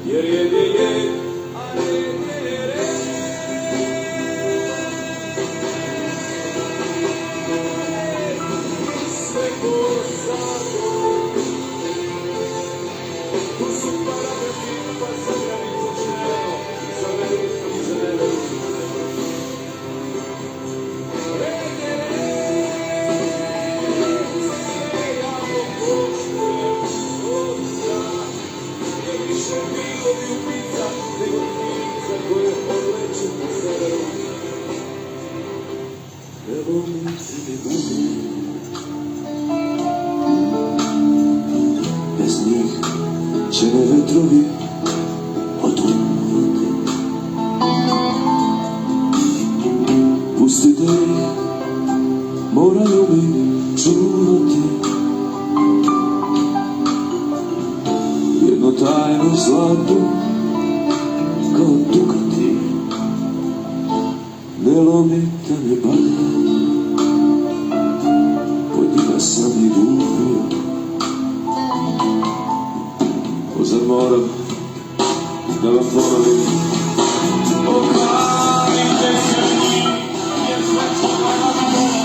jer red je, a red je red. Sve ko zakon, tu su paragrafi, pa za granicu čneo, za veru i za neveru. Red je red, sve javno poštujem, soca, jer više bilo bi ubica, nego ptica koje odleću po severu. Evo mi se ne budi, bez njih će me vetrovi odumoriti. Pustite ih, moraju mi čuvati jedno tajno zlato kao dukati. Ne lomite me bar, pod njima sam i ljubio. Zar moram da vam ponovim? Okranite se njih, jer sve ću da vas ponovim.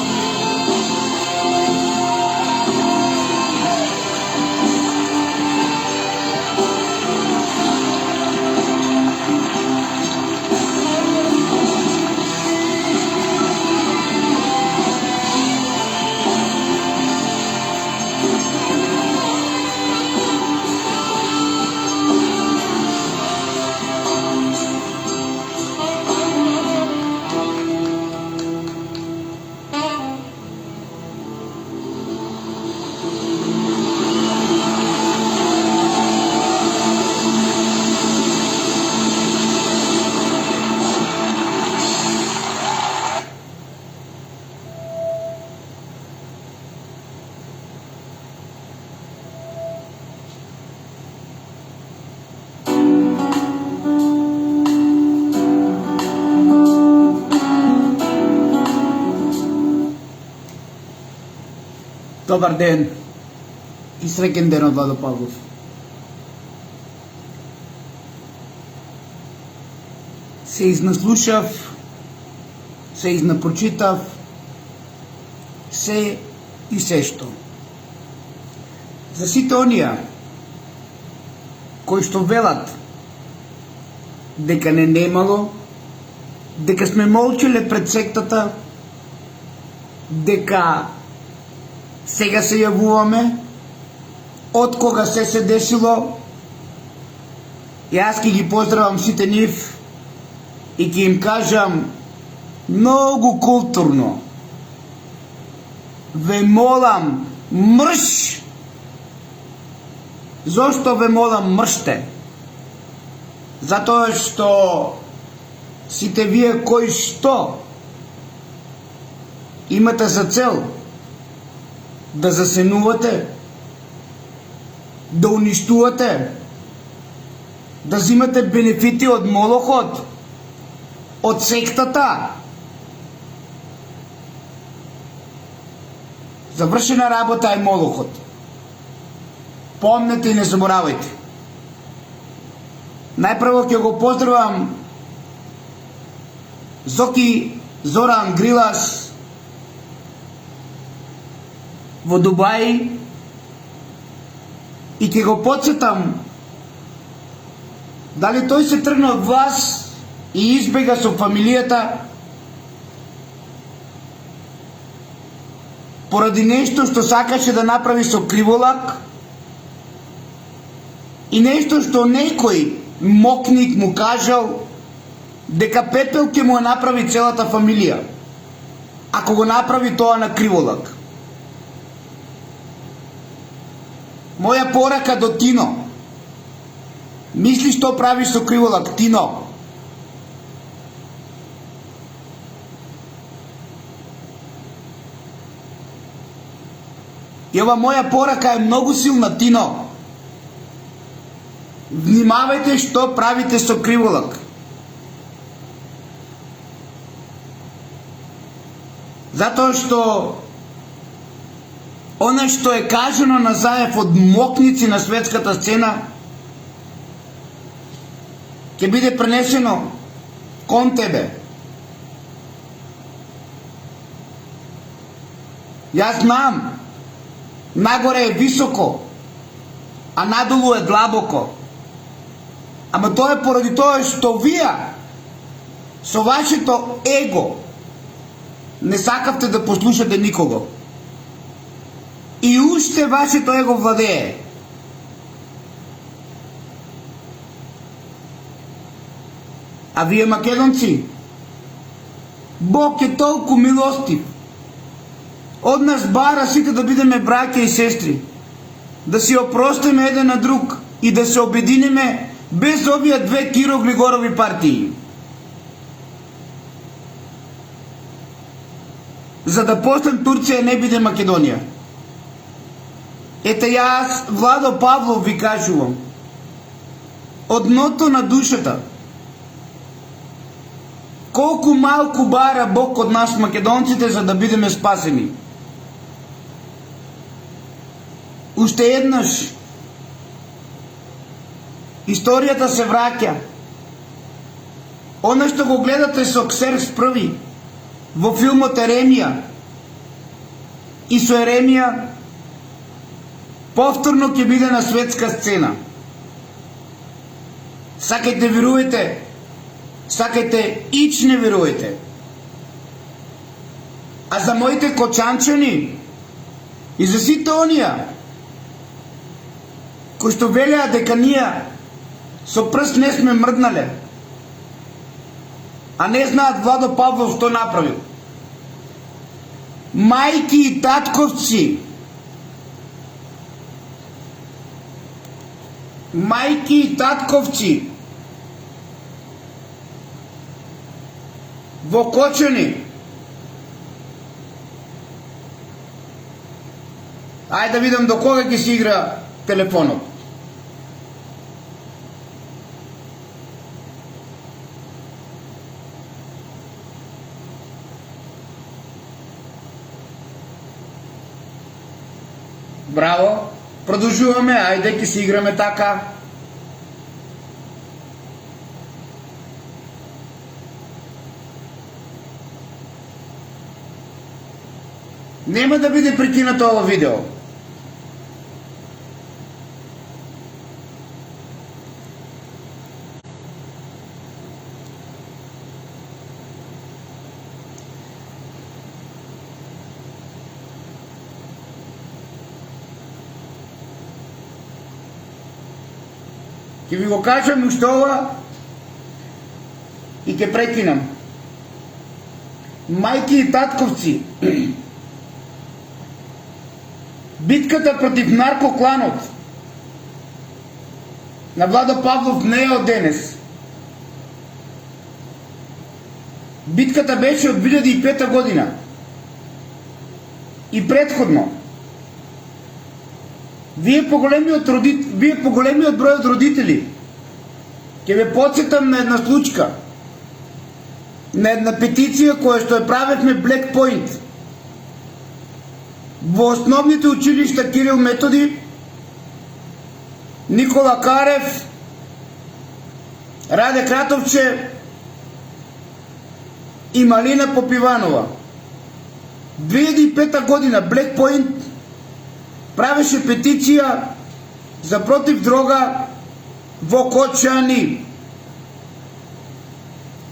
Добар ден и среќен ден од Владо Павлов. Се изнаслушав, се изнапрочитав, се и се што. За сите онија кои што велат дека не немало, дека сме молчеле пред сектата, дека сега се јавуваме, од кога се десило, јас ќе ги поздравам сите нив и ќе им кажам многу културно: ве молам, мрш! Зошто ве молам, мрште? Затоа што сите вие кои што имате за цел да засенувате, да уништувате, да взимате бенефити од молохот, од сектата. Завршена работа е молохот. Помнете и не заборавајте. Најпрво ќе го поздравам Зоки Зоран Грилас во Дубај и ќе го подсетам дали тој се тргна од вас и избега со фамилијата поради нешто што сакаше да направи со криволак и нешто што некој мокник му кажал дека пепел ќе му ја направи целата фамилија ако го направи тоа на криволак. Моја порака до Тино: мисли што правиш со криволак, Тино. И ова моја порака е многу силна, Тино. Внимавајте што правите со криволак. Затоа што она што е кажано на Заев од мокници на светската сцена ќе биде пренесено кон тебе. Јас знам, нагоре е високо, а надолу е длабоко. Ама тоа е поради тоа што вие со вашето его не сакавте да послушате никого. И уште вашето его владее. А вие македонци, Бог е толку милостив. Од нас бара сите да бидеме браќа и сестри, да си опростиме еден на друг и да се обединиме без овие две кироглигорови партии. За да после Турција не биде Македонија. Ете јас, Владо Павлов, ви кажувам, од дното на душата, колку малку бара Бог од нас македонците за да бидеме спасени. Уште еднаш историјата се враќа. Она што го гледате со Ксеркс први во филмот Еремија, и со Еремија повторно ќе биде на светска сцена. Сакајте верувајте, сакајте ич не верувајте. А за моите кочанчани и за сите онија кои што велеа дека ние со прст не сме мрднале, а не знаат Владо Павлов што направил. Мајки и татковци, мајки и татковци во Кочани, ајде да видам до кога ќе се игра телефонот. Браво, продолжуваме, ајде ќе се играме така. Нема да биде прекинато ова видео. Ќе ви го кажам уште ова и ќе прекинам. Мајки и татковци, битката против наркокланот на Владо Павлов не е од денес. Битката беше од 2005 година и предходно. Вие по големиот број од родители, ќе ве потсетам на една случка, на една петиција која што ја правевме Black Point во основните училишта Кирил Методи, Никола Карев, Раде Кратовче и Малина Попиванова. 2005 година Black Point правеше петиција за против дрога во Кочани.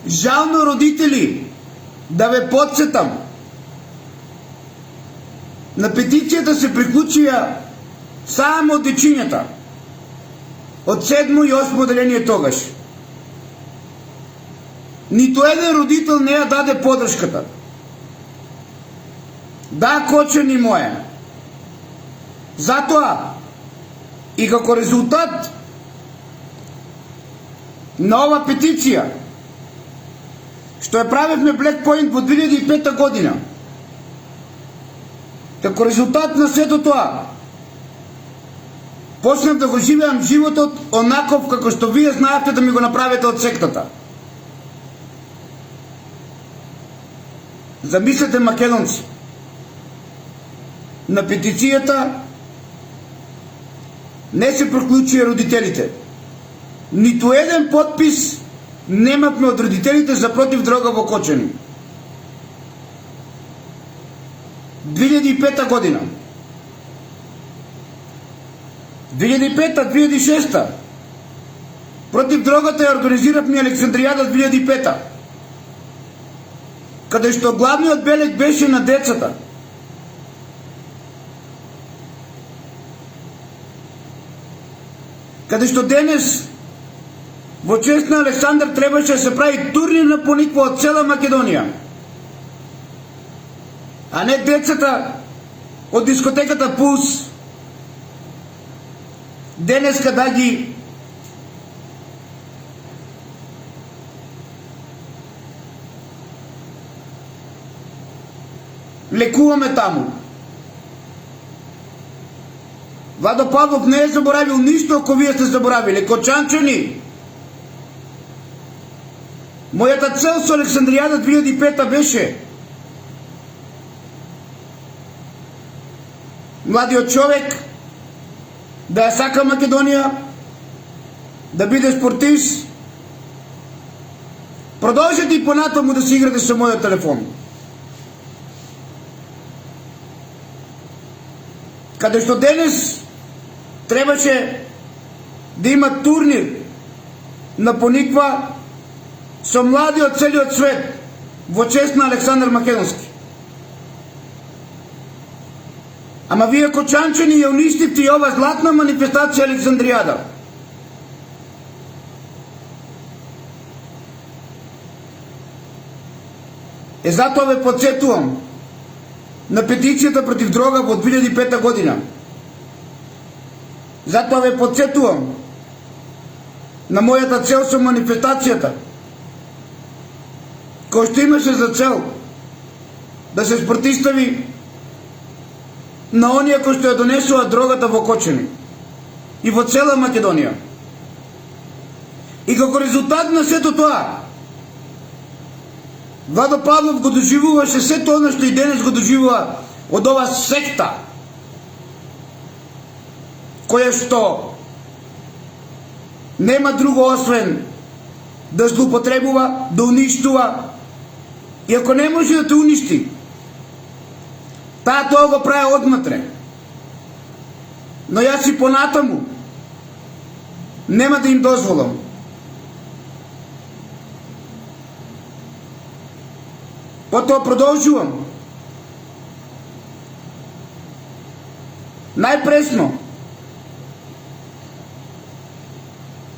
Жално, родители, да ве потсетам, на петицијата се приклучија само дечињата од 7 и 8 оделение тогаш. Ниту еден родител не ја даде подршката. Да, Кочани моје. Затоа, и како резултат на ова петиција, што ја правевме Black Point во 2005 година, како резултат на сето тоа, почнав да го живеам животот онаков како што вие знаевте да ми го направите од сектата. Замислете, македонци, на петицијата не се проклучија родителите. ниту еден подпис немавме од родителите за против дрога во Кочани. 2005 година. 2005-2006 против дрогата ја организиравме Александријада 2005, каде што главниот белег беше на децата. Каде што денес во чест на Александар требаше да се прави турнирна пониква од цела Македонија, а не децата од дискотеката Пулс денеска да ги лекуваме таму. Владо Павлов не е заборавил ништо ако вие сте заборавили. Кочанчани, мојата цел со Александријада 2005 беше младиот човек да ја сака Македонија, да биде спортист. Продолжете и понатаму да си играте со мојот телефон. Каде што денес требаше да има турнир на пониква со млади од целиот свет во чест на Александар Македонски. Ама вие кочанчани ја уништивте и ова златна манифестација Александријада. Затоа ве подсетувам на петицијата против дрога во 2005 година. Затоа ве подсетувам на мојата цел со манифестацијата, кој што имаше за цел да се спротистави на оние кои што ја донесува дрогата во Кочани и во цела Македонија. И како резултат на сето тоа, Владо Павлов го доживуваше сето оно што и денес го доживува од ова секта, која што нема друго освен да злоупотребува, да уништува, и ако не може да те уништи, таа тоа го прави однатре. Но јас и понатаму нема да им дозволам. Потоа продолжувам. Најпресно,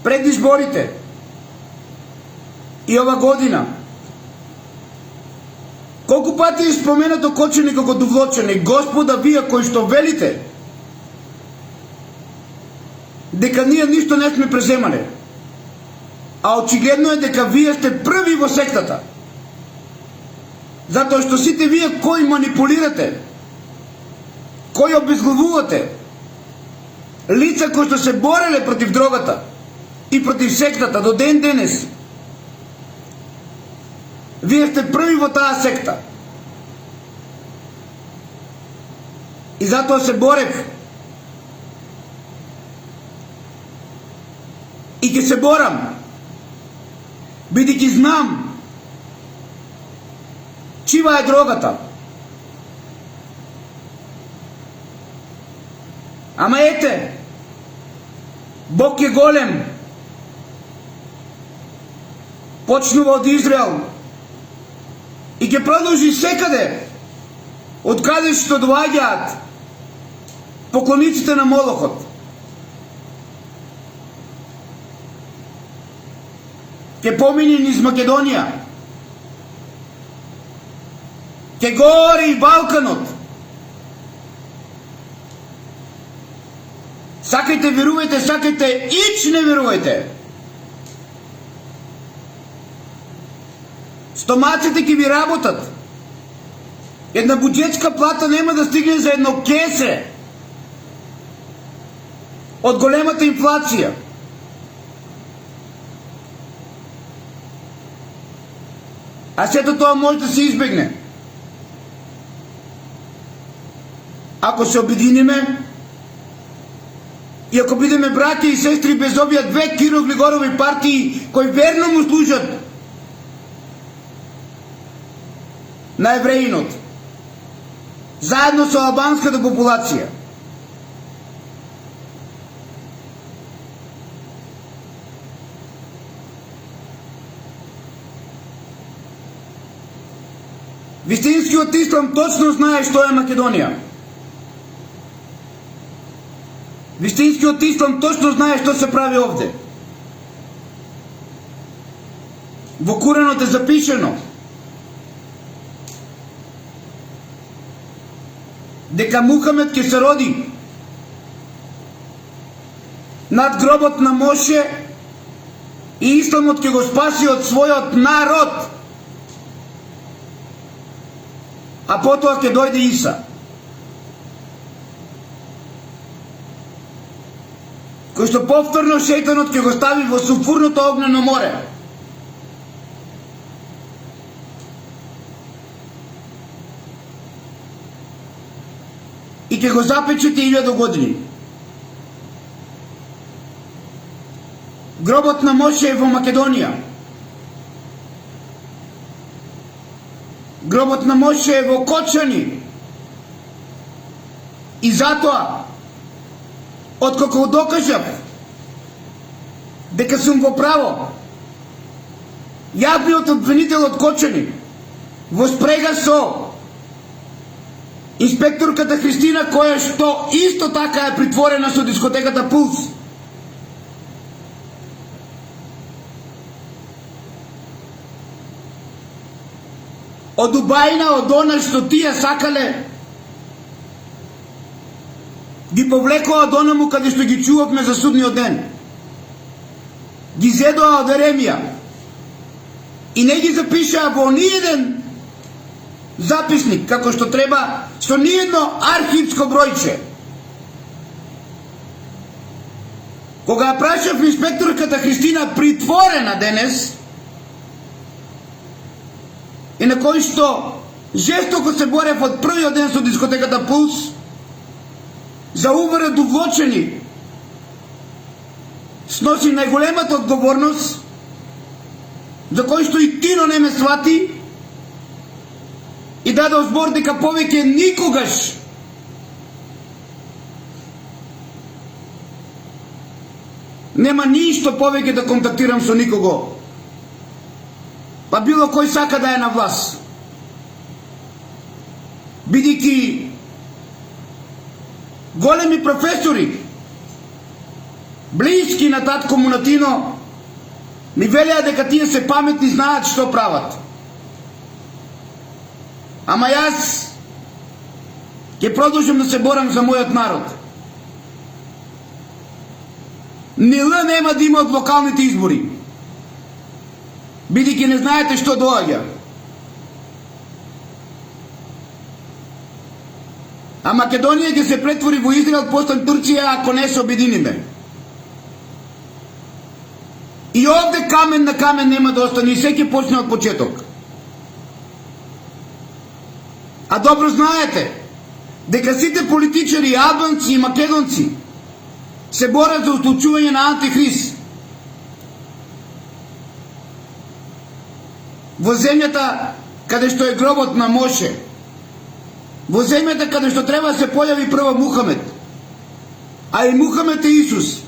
пред изборите и ова година, колку пати е споменато Кочани како довлочени. Господа, вие кои што велите дека ние ништо не сме преземале, а очигледно е дека вие сте први во сектата. Затоа што сите вие кои манипулирате, кои обезглавувате лица кои што се бореле против дрогата и против сектата до ден денес, вие сте први во таа секта. И затоа се борев и ќе се борам, бидејќи знам чива е дрогата. Ама ете, Бог е голем. Почнува од Израел и ќе продолжи секаде од каде што доаѓаат поклониците на Молохот. Ќе помине низ Македонија, ќе гори и Балканот. Сакајте верувајте, сакајте ич не верувајте. Стомаците ќе ви работат. Една буџетска плата нема да стигне за едно кесе од големата инфлација. А сето тоа може да се избегне ако се обединиме И ако бидеме браќа и сестри без овие две Киро-Глигорови партии кои верно му служат на евреинот, заедно со албанската популација, вистинскиот ислам точно знае што е Македонија. Вистинскиот ислам точно знае што се прави овде. Во Куранот е запишено дека Мухамед ќе се роди над гробот на Моше и исламот ќе го спаси од својот народ. А потоа ќе дојде Иса. Кој што повторно шејтанот ќе го стави во сулфурното огнено море. И ќе го запечати 1000 години. Гробот на Моше е во Македонија. Гробот на Моше е во Кочани. И затоа, откако докажав дека сум во право, јавниот обвинител од Кочани во спрега со инспекторката Христина, која што исто така е притворена со дискотеката Пулс, од убајна од она што тие сакале, ги повлекоа од онаму каде што ги чувавме за судниот ден. Ги зедоа од Еремија и не ги запишаа во ниеден записник, како што треба, со ниедно архивско бројче. Кога ја прашав инспекторката Христина, притворена денес, и на кој што жестоко се борев од првиот ден со дискотеката Пулс, за увред увлочени, сноси најголемата одговорност, за кој што и Тино не ме свати, и дадо збор дека повеќе никогаш нема ништо повеќе да контактирам со никого, па било кој сака да е на власт, бидејќи големи професори, блиски на татко му на Тино, ми велеа дека тие се паметни, знаат што прават. Ама јас ќе продолжам да се борам за мојот народ. НИЛ нема да има од локалните избори, бидејќи не знаете што доаѓа. А Македонија ќе се претвори во Израел постан Турција ако не се обединиме. И овде камен на камен нема да остане, и се ќе почне од почеток. А добро знаете дека сите политичари, албанци и македонци се борат за услучување на антихрист. Во земјата каде што е гробот на Моше, во земјата каде што треба да се појави прво Мухамед, а и Мухамед е Исус,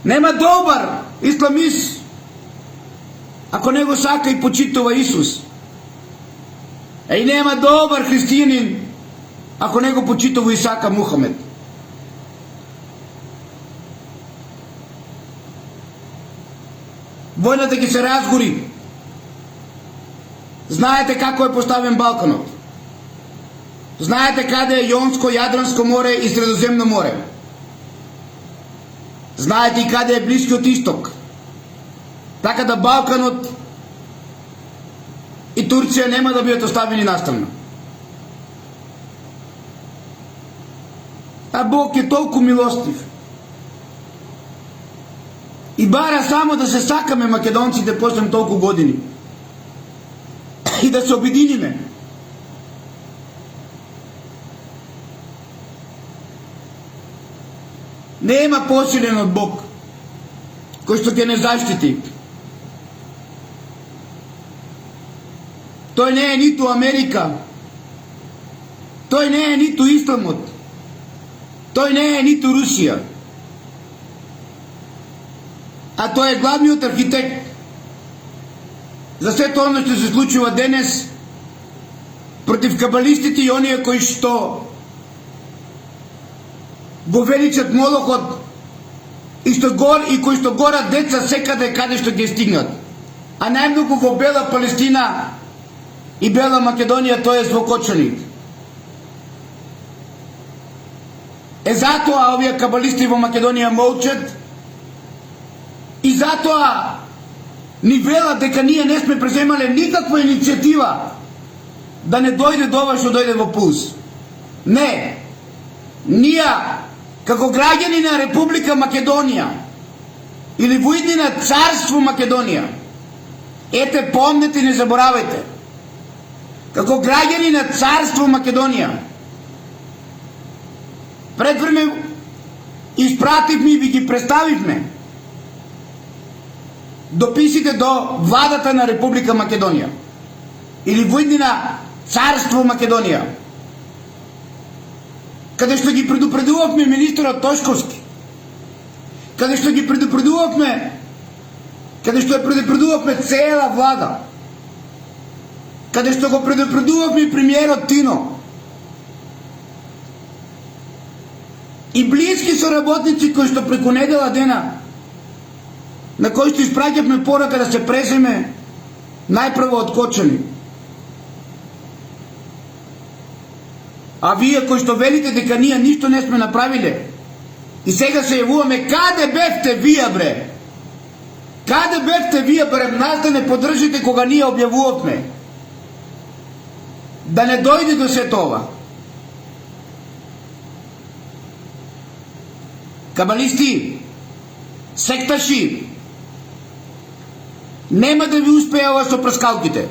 нема добар исламист ако не го сака и почитува Исус. И нема добар христијанин ако не го почитува и сака Мухамед. Војната ќе се разгори. Знаете како е поставен Балканот. Знаете каде е Јонско, Јадранско море и Средоземно море. Знаете и каде е Блискиот Исток. Така да Балканот и Турција нема да бидат оставени настрана. А Бог е толку милостив и бара само да се сакаме македонците после толку години и да се обединиме. Нема посилен од Бог кој што ќе не заштити. Тој не е ниту Америка, тој не е ниту Исламот, тој не е ниту Русија, а тој е главниот архитект за сето оно што се случува денес против кабалистите и оние кои што го величат Молохот и кои што горат деца секаде каде што ќе стигнат. А најмногу во Бела Палестина и Бела Македонија, тоа е злокоченик. Затоа овие кабалисти во Македонија молчат и затоа ни велат дека ние не сме преземале никаква иницијатива да не дојде до ова што дојде во Пулс. Не. Ние, како граѓани на Република Македонија или воиднина Царство Македонија, ете, помнете и не заборавајте, како граѓани на Царство Македонија, пред време испративме и ви ги представивме дописите до владата на Република Македонија или воиднина Царство Македонија, каде што ги предупредувавме министерот Тошковски, каде што ја предупредувавме цела влада, каде што го предупредувавме премиерот Тино и блиски соработници кои што преку недела дена на кои што испраќавме порака да се преземе најпрво од Кочани. А вие кои што велите дека ние ништо не сме направиле и сега се јавуваме, каде бевте вие, бре? Каде бевте вие, бре? Нас да не поддржите кога ние објавувавме да не дојде до сето ова. Кабалисти, секташи, нема да ви успее ова со прскалките.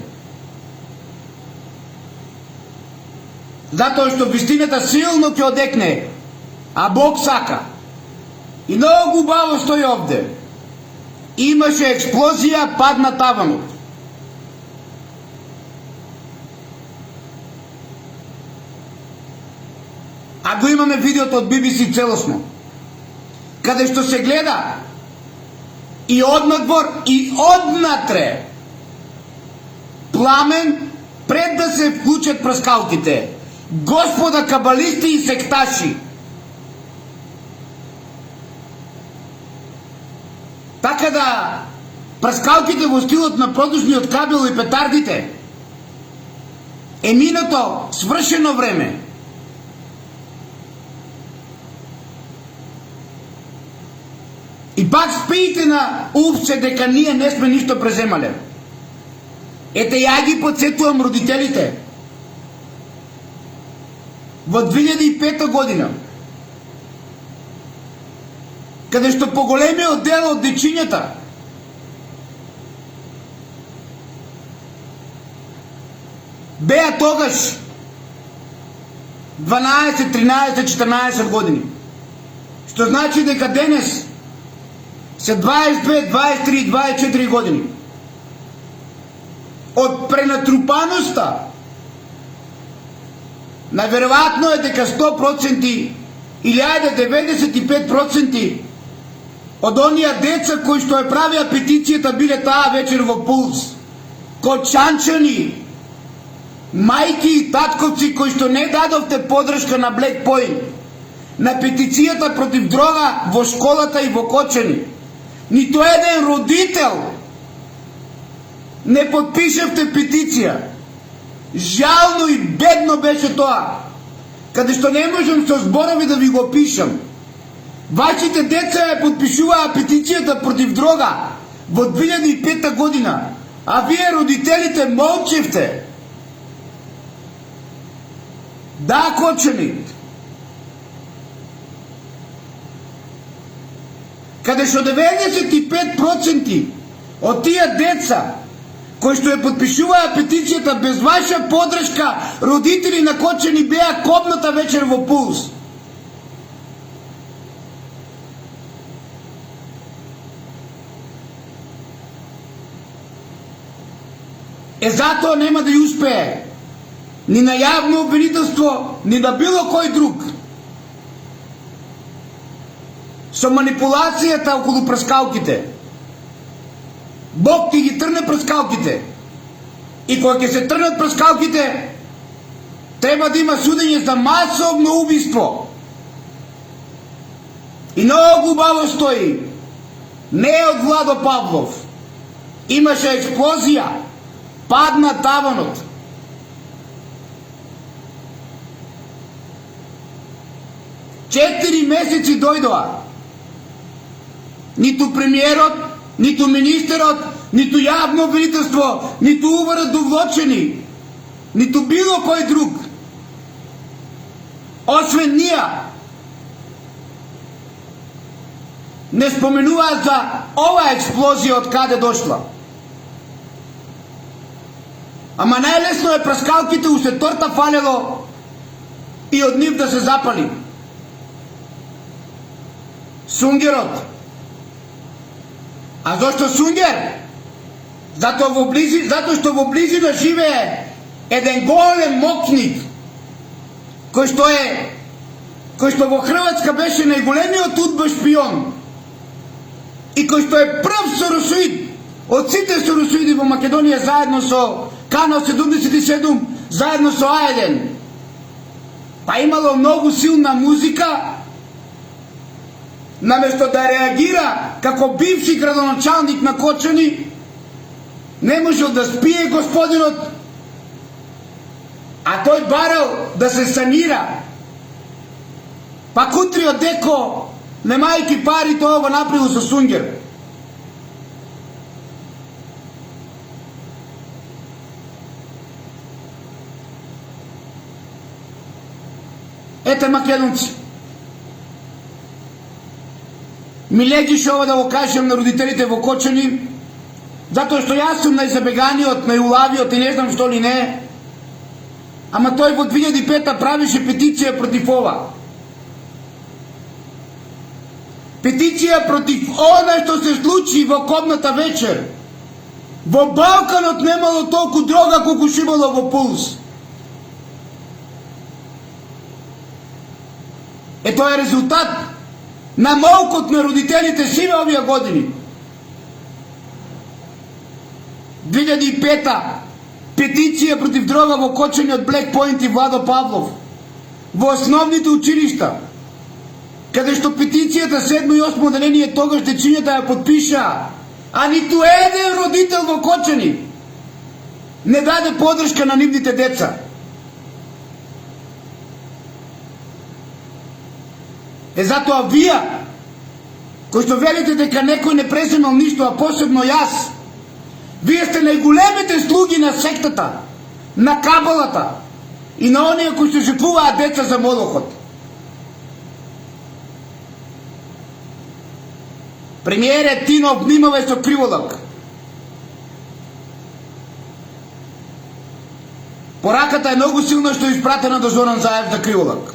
Затоа што вистината силно ќе одекне, а Бог сака. И многу убаво стои овде. Имаше експлозија, падна таванот. А го имаме видеото од BBC целосно, каде што се гледа и однадвор и однатре пламен пред да се вклучат прскалките. Господа кабалисти и секташи, така да прскалките во стилот на продужниот кабел и петардите е минато, свршено време. И пак спиите на увце дека ние не сме ништо преземале. Ете, ја ги подсетувам родителите. Во 2005 година, каде што поголемиот дел од дечињата беа тогаш 12, 13, 14 години, што значи дека денес се 22, 23, 24 години. Од пренатрупаноста, најверојатно е дека 100% или ајде 95% од оние деца кои што ја правеа петицијата биле таа вечер во Пулс. Кочанчани, мајки и татковци кои што не дадовте подршка на Black Point, на петицијата против дрога во школата и во Кочани. Нито еден родител не подпишавте петиција. Жално и бедно беше тоа, каде што не можам со зборови да ви го пишам. Вашите деца ја подпишуваа петицијата против дрога во 2005 година, а вие родителите молчевте. Да, Кочани, каде што 95% од тие деца кои што ја подпишуваа петицијата без ваша подршка, родители на Кочани беа копната вечер во Пулс. затоа нема да ја успее ни на јавно обвинителство, ни на било кој друг. Со манипулацијата околу прскалките. Бог ти ги трне прскалките. И кога ќе се трнат прскалките, треба да има судење за масовно убиство. И многу убаво стои. Не од Владо Павлов. Имаше експлозија. Падна таванот. Четири месеци дојдоа. Ниту премиерот, ниту министерот, ниту јавно обвинителство, ниту уварат довлочени, ниту било кој друг. Освен ние. Не споменуваат за оваа експлозија од каде дошла. Ама најлесно е прскалките уште торта фалело и од нив да се запали. Сунгерот. А зошто Сунгер? Затоа што во близина живее еден голем мокник кој што во Хрватска беше најголемиот удба шпион и кој што е прв соросоид од сите соросоиди во Македонија заедно со Канал 77, заедно со А1. Па имало многу силна музика, наместо да реагира како бивши градоначалник на Кочани, не можел да спие господинот, а тој барал да се санира. Па утриот деко, немајки пари, тоа го направил со Сунгер. Ете, македонци, ми легише ова да го кажем на родителите во Кочани, затоа што јас сум најзабеганиот, најулавиот и не знам што ли не, ама тој во 2005 правише петиција против ова. Петиција против она што се случи во кобната вечер. Во Балканот немало толку дрога колку што имало во Пулс. Тоа е резултат на молкот на родителите сиве овие години. 2005 петиција против дрога во Кочани од Black Point и Владо Павлов во основните училишта, каде што петицијата 7 и 8 оделение тогаш дечињата ја подпиша, а ниту еден родител во Кочани не даде подршка на нивните деца. Затоа вие, кои што велите дека некој не преземал ништо, а посебно јас, вие сте најголемите слуги на сектата, на кабалата и на оние кои што жртвуваат деца за молохот. Премиере, ти не обнимавај со криволак. Пораката е многу силна што е испратена до Зоран Заев за криволак.